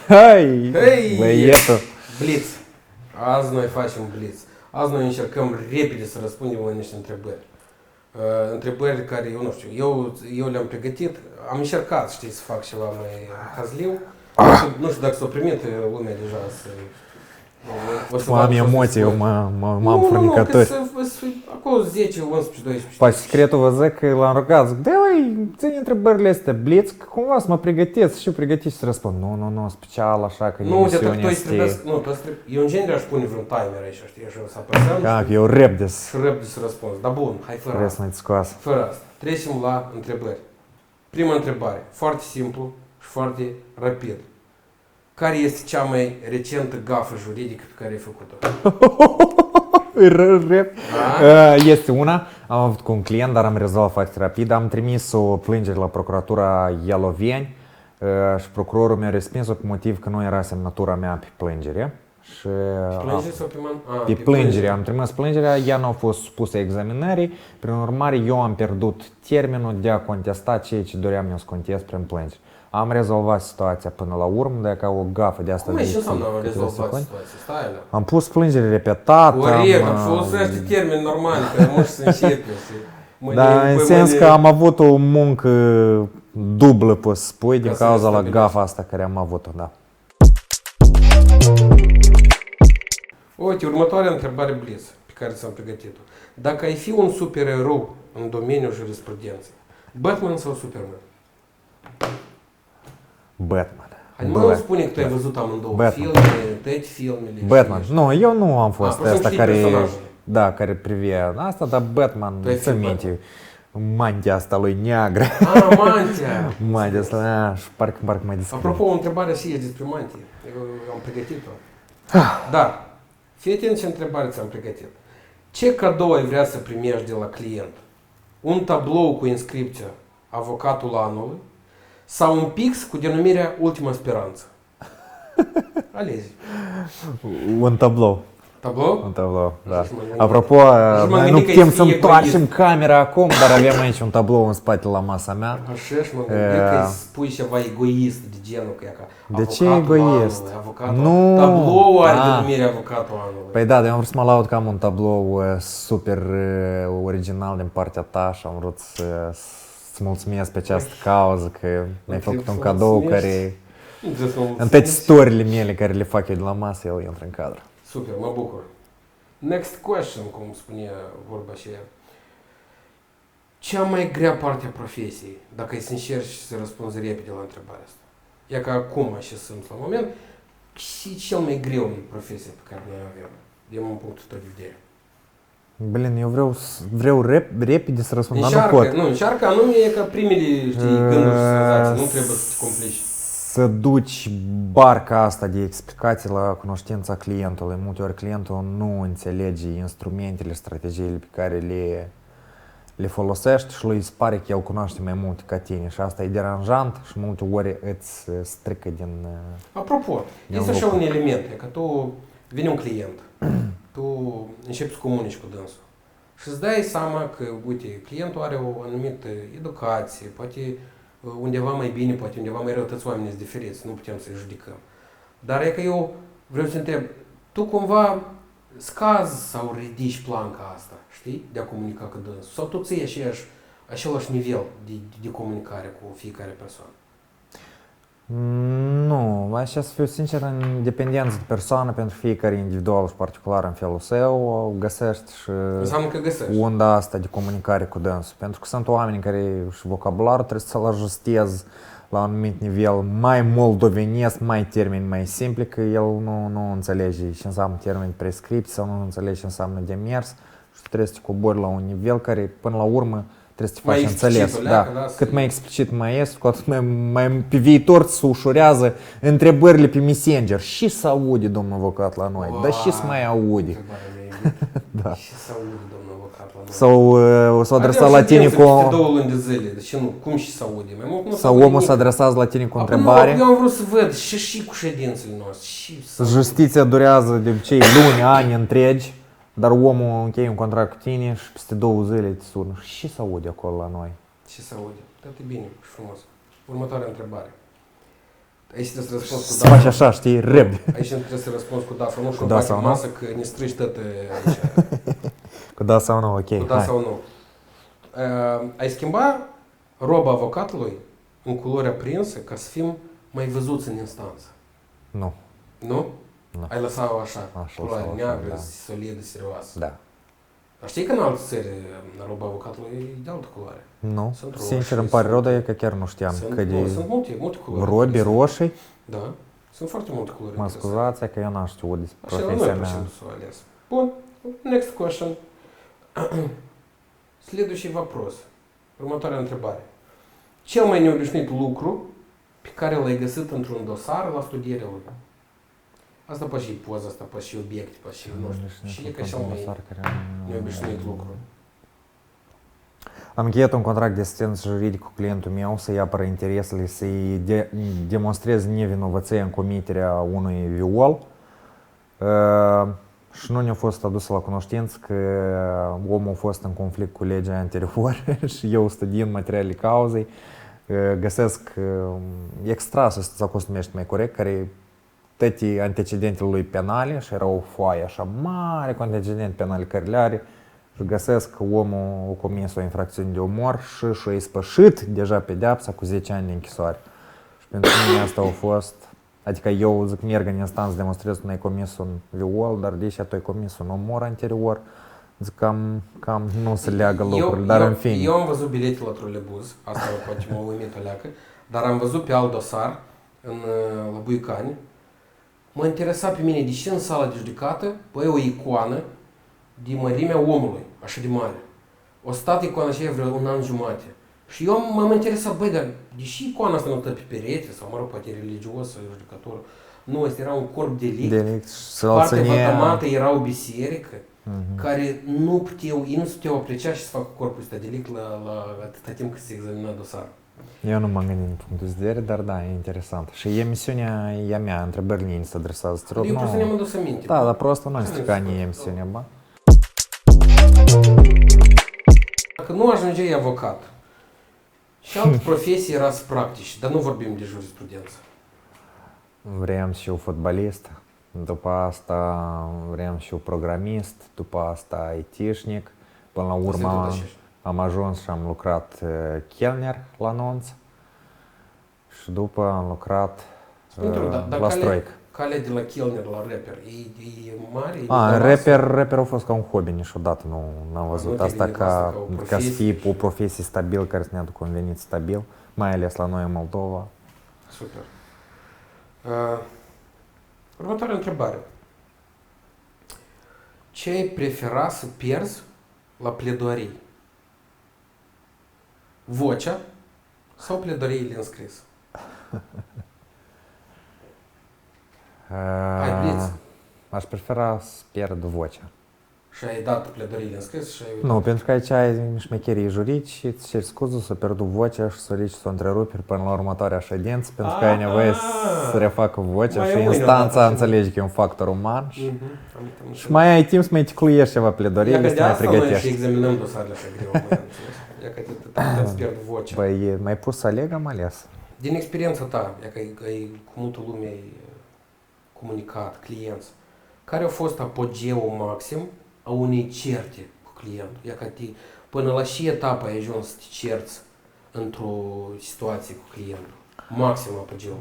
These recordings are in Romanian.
Hai, Hei! băietul! Blitz. Azi noi facem blitz. Azi noi încercăm repede să răspundem la niște întrebări. Întrebări care, eu nu știu, eu le-am pregătit. Am încercat, știi, să fac ceva mai hazliu. Nu știu dacă s-o primit lumea deja să... Am emoții, eu m-am furnicători. Acolo 10, 11, 12. Păi secretul vă zic că l-am rugat, zic, ține întrebările astea, blitz, că cumva să mă pregătesc și pregătiți să răspund. Nu, special, așa că nu, eu în genere aș pune vreun timer aici, știi, așa o să apăsăm. Da, eu repdes. Și repede să răspunzi. Dar bun, hai fără Trebuie asta. să ne scoasă. Fără asta. Trecem la întrebări. Prima întrebare, foarte simplu și foarte rapid. Care este cea mai recentă gafă juridică pe care ai făcut-o? Este una, am avut cu un client, dar am rezolvat foarte rapid. Am trimis o plângere la procuratura Ialoveni și procurorul mi-a respins-o pe motiv că nu era semnătura mea pe plângere. Și plângere sau pe pe plângere. Am trimis plângerea, ea nu a fost supusă examinării, prin urmare eu am pierdut termenul de a contesta ceea ce doream eu să contest prin plângere. Am rezolvat situația până la urmă, de ca o gafă de asta. Cum e și înseamnă am rezolvat situația? Stai la. Am pus plângere repetată. Corect, am folosește termeni normali, că nu să începe. Da, în sens că am avut o muncă dublă, poți să spui, din cauza la gafa asta care am avut-o, da. Uite, următoarea întrebare blitz pe care ți-am pregătit-o. Dacă ai fi un supererou în domeniul jurisprudenței, Batman sau Superman? Batman. Hai, nu spune că tu ai văzut amândouă filmele, toate filmele. Batman. Nu, eu nu am fost asta care... Da, care privea asta, dar Batman, să minte, mantia asta lui neagră. Mantia! Mantia asta, și parcă mai descrie. Apropo, o întrebare și e despre mantie. Eu am pregătit-o. Dar, fii atent ce întrebare ți-am pregătit. Ce cadou ai vrea să primești de la client? Un tablou cu inscripția Avocatul Anului sau un pix cu denumirea Ultima Speranță? Alegi. Un tablou. Tablou? Un tablou, da. Apropo, noi nu putem să întoarcem camera acum, dar avem aici un tablou în spate la masa mea. Așa și mă gândesc că spui ceva egoist de genul că e ca de ce egoist? Nu. Tablou are denumirea Avocatul Anului. Păi da, eu am vrut să mă laud că am un tablou super original din partea ta și am vrut să mulțumesc pe această cauză că mi-ai făcut un cadou care în toate istoriile mele care le fac eu de la masă, el intră în cadru. Super, mă bucur. Next question, cum spunea vorba și ea. Cea mai grea parte a profesiei, dacă ai să încerci să răspunzi repede la întrebarea asta. E ca acum și sunt la moment, și cel mai greu în profesia pe care noi avem, din punctul tău de vedere. Blin, eu vreau repede să răspund, dar nu pot. Încearcă anume e ca primele, știi, gânduri și senzații, nu trebuie să te complici. Să duci barca asta de explicații la cunoștința clientului. Multe ori clientul nu înțelege instrumentele, strategiile pe care le folosești și lui îți pare că el cunoaște mai mult ca tine și asta e deranjant și multe ori îți strică din... Apropo, este așa un element, e că tu vine un client, tu începi să comunici cu dânsul și îți dai seama că, uite, clientul are o anumită educație, poate undeva mai bine, poate undeva mai rău, toți oamenii sunt diferiți, nu putem să-i judicăm. Dar e că eu vreau să întreb, tu cumva scazi sau ridici planca asta, știi, de a comunica cu dânsul? Sau tu ții același nivel de comunicare cu fiecare persoană? Nu, așa să fiu sincer, în dependență de persoană, pentru fiecare individual și particular în felul său, găsești și unda asta de comunicare cu dânsul. Pentru că sunt oameni care și vocabularul trebuie să-l ajustez la un anumit nivel mai moldovenesc, mai termeni mai simpli, că el nu înțelege ce înseamnă termeni prescripți sau nu înțelege ce înseamnă demers și trebuie să te cobori la un nivel care până la urmă trebuie să te faci înțeles. Da. Cât mai explicit mai este, cu atât mai pe viitor se ușurează întrebările pe Messenger. Și să aude domnul avocat la noi, dar și să mai aude. Da. Și să aude domnul avocat la noi. Sau s-a adresat la tine cu... 2 luni de zile, de ce nu? Cum și să aude? Sau omul s-a adresat la tine cu o întrebare. Eu am vrut să văd și cu ședințele noastre. Justiția durează de obicei luni, ani întregi. Dar omul încheie un contract cu tine și peste 2 zile te sună. Și se aude acolo la noi? Și se aude. Tot e bine și frumos. Următoarea întrebare. Aici trebuie să răspunzi cu să faci așa, știi, repede. Aici trebuie să răspunzi cu da sau nu și Cu o da bagi sau în nu? masă că ne strici tot aici. Cu da sau nu, ok, Cu da hai. sau nu. Ai schimba roba avocatului în culori aprinse ca să fim mai văzuți în instanță. Nu. Nu? Nu. Ai lăsat-o așa, Aș culoare lăsa-o așa, neagră, da. solidă, serioasă. Da. Dar știi că în alte țări roba avocatului e de altă culoare. Nu, Sunt sincer roșii, îmi pare rău, sunt- dar e că chiar nu știam Sunt, că nu, de sunt multe culori. robi roșii. Da, sunt foarte multe culori. Mă interesante. scuzați că eu n-am știut despre Așa, la noi profesia pur și mea. simplu s-o ales. Bun, next question. Следующий вопрос. Următoarea întrebare. Cel mai neobișnuit lucru pe care l-ai găsit într-un dosar la studierea lui. Asta poate și poza, asta poate și obiecte, poate și, nu știu. Și e ca cel mai neobișnuit lucru. Am încheiat un contract de asistență juridic cu clientul meu să-i apără interesele, să-i demonstrez nevinovăție în comiterea unui viol. Și nu ne-a fost adus la cunoștință că omul a fost în conflict cu legea anterior și eu, studiind materialele cauzei, găsesc extrasul, sau cum se numește mai corect, care toate antecedentele lui penale și era o foaie așa mare cu antecedente penale care le are și găsesc că omul a comis o infracțiune de omor și și-a ispășit deja pedeapsa cu 10 ani de închisoare. Și pentru mine asta a fost, adică eu zic merg în instanță să demonstrez că nu ai comis un viol, dar deși tu ai comis un omor anterior, zic cam nu se leagă lucrurile, dar în fine. Eu am văzut bilete la trolebuz, asta poate m-a uimit o leacă, dar am văzut pe alt dosar la Buicani. Mă interesa pe mine de ce în sala de judecată, băi, o icoană de mărimea omului, așa de mare. O stat icoana aceea vreo un an jumate. Și eu m-am interesat, băi, dar deși icoana asta nu stă pe perete, sau mă rog, poate religios sau judecător, nu, asta era un corp delict. Partea vătămată era o biserică, care nu puteau aprecia și să facă corpul ăsta delict la atâta timp cât se examina dosarul. Eu nu m-am gândit din punctul de vedere, dar da, e interesant. Și emisiunea e a mea, întrebările se adresează. Eu просто не am adus aminte. Da, dar просто nu strica nici emisiunea, ba. Dacă nu ajungeai avocat, și alte profesii era să practici, dar nu vorbim de jurisprudență. Vrem și eu fotbalist, după asta vrem și eu programist, după asta IT-șnic. Până la urmă am ajuns și am lucrat chelner la Nonț și după am lucrat la Stroic. Calea de la chelner la rapper, e mare? Rapper a fost ca un hobby niciodată, nu am văzut asta ca să fie o profesie stabilă care să ne aducă un venit stabil, mai ales la noi în Moldova. Super. Următoarea întrebare. Ce ai prefera să pierzi la pledoarii? Vocea sau pledoariile înscris? Aș prefera să pierd vocea. Și ai dat pledoariile înscris și ai... Nu, pentru că aici ai șmecherii juridici și îți ceri scuze să pierdu vocea și să rici să o întreruperi până la următoarea ședință, pentru că ai nevoie să refacă vocea și instanța înțelege că e un factor uman și mai ai timp să mai ticluiești ceva pledoariile, să mai pregătești. Ia că de asta noi și examinăm dosarele așa greu, ia că te-ați pierd vocea. Băi, mai pus să aleg, am ales. Din experiența ta, ia că ai cu multă lume ai comunicat, clienți, care a fost apogeul maxim a unei certe cu clientul? Ia că până la ce etapă ai ajuns să te cerți într-o situație cu clientul? Maxim apogeu.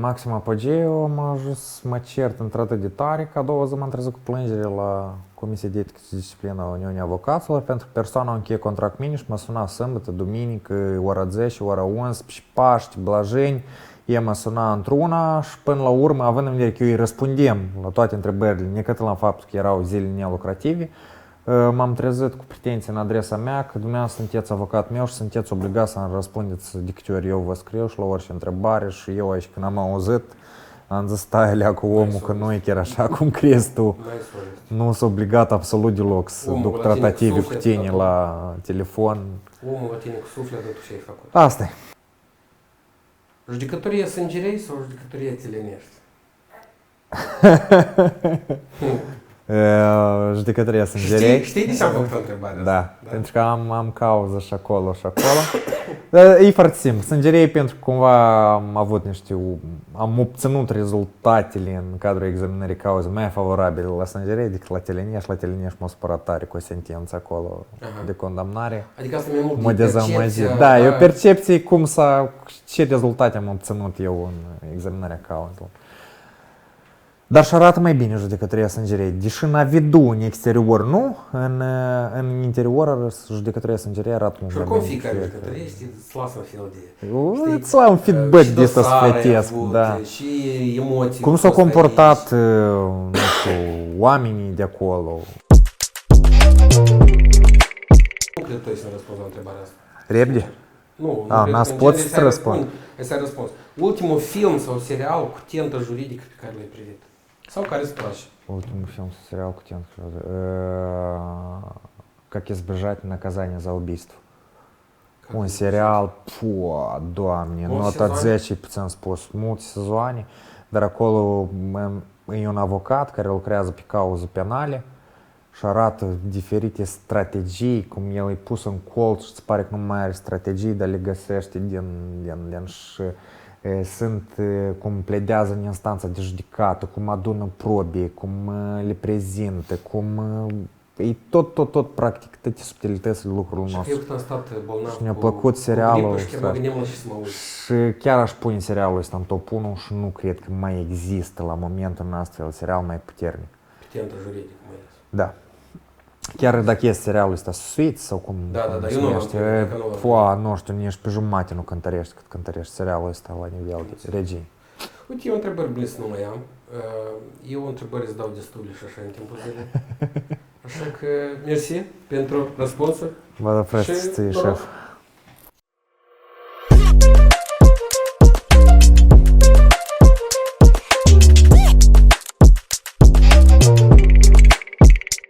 Maxim apogeu am ajuns să mă cert într-atât de tare că a doua zi m-am trezit cu plângere la Comisia de Etică și Disciplină a Uniunii Avocaților pentru că persoana a încheiat contract cu mine și mă suna sâmbătă, duminică, ora 10, ora 11, Paști, Blajeni. El mă suna într-una și până la urmă, având în vedere că eu îi răspundem la toate întrebările, necât la faptul că erau zile nelucrative, m-am trezit cu pretenții în adresa mea că dumneavoastră sunteți avocat meu și sunteți obligat să-mi răspundeți de câte ori eu vă scriu și la orice întrebare și eu aici când am auzit, am zis stai alea cu omul că nu e chiar așa cum crezi tu. Nu sunt obligat absolut deloc să duc tratative cu tine la telefon. Omul la tine cu sufletul, tu ce ai făcut? Asta e. Judecătoria sângerei sau judecătoria țilenești? Judecătoria sângerei. Știi de ce am făcut întrebarea Da, asta? pentru că am cauză și acolo și acolo. E foarte simplu. Sângerei pentru că cumva am obținut rezultatele în cadrul examinării cauze mai favorabile la sângerei decât la Teleneș. La Teleneș m-a supărat tare cu o sentință acolo de condamnare. Adică asta mai mult M-a e dezamăgit. percepția, Da, e o percepție ce rezultate am obținut eu în examinarea cauzelor. Dar și arată mai bine judecătoria sângerei. Deși în avidul în exterior nu, în interior judecătoria sângerei arată mult Și mai oricum bine. fiecare judecătorie îți lasă un fel de... Îți la un feedback și de ăsta dosare sfătesc, avute, da. și emoții. Cum s-au comportat, nu știu, oamenii de acolo. Nu cred că să răspunzi la întrebarea asta. Repede? Nu, n-ați pot să răspund. Ai răspuns. Ultimul film sau serial cu tentă juridică pe care l-ai privit? Sau care îți place? Ultimul film sau serial cu tentă juridică. Как избежать наказания за убийство. Un serial, Doamne, nota 10 ți-am spus, multe sezoane, dar acolo e un avocat care lucrează pe cauze penale și arată diferite strategii, cum el e pus în colț și îți pare că nu mai are strategii, dar le găsește din și cum pledează în instanța de judecată, cum adună probe, cum le prezintă, cum... E tot practic, toate subtilitățile lucrurilor Și nostru. eu când am stat bolnav Și mi-a plăcut serialul și chiar mă gândeam la ce să mă uit. Și chiar aș pune serialul ăsta în top 1 și nu cred că mai există la momentul un astfel serial mai puternic. Pe tentă juridică mai ales. Da. Chiar dacă este serialul ăsta Suits sau cum Da, se eu nu numește, l-am nu știu, nici pe jumătate nu cântărești cât cântărești serialul ăsta la nivel de regie. Uite, eu întrebări blâns nu mai am. Eu întrebări îți dau destule și așa în timpul zilei. Așa că, mersi pentru răspunsuri. Vă da, frate, șef.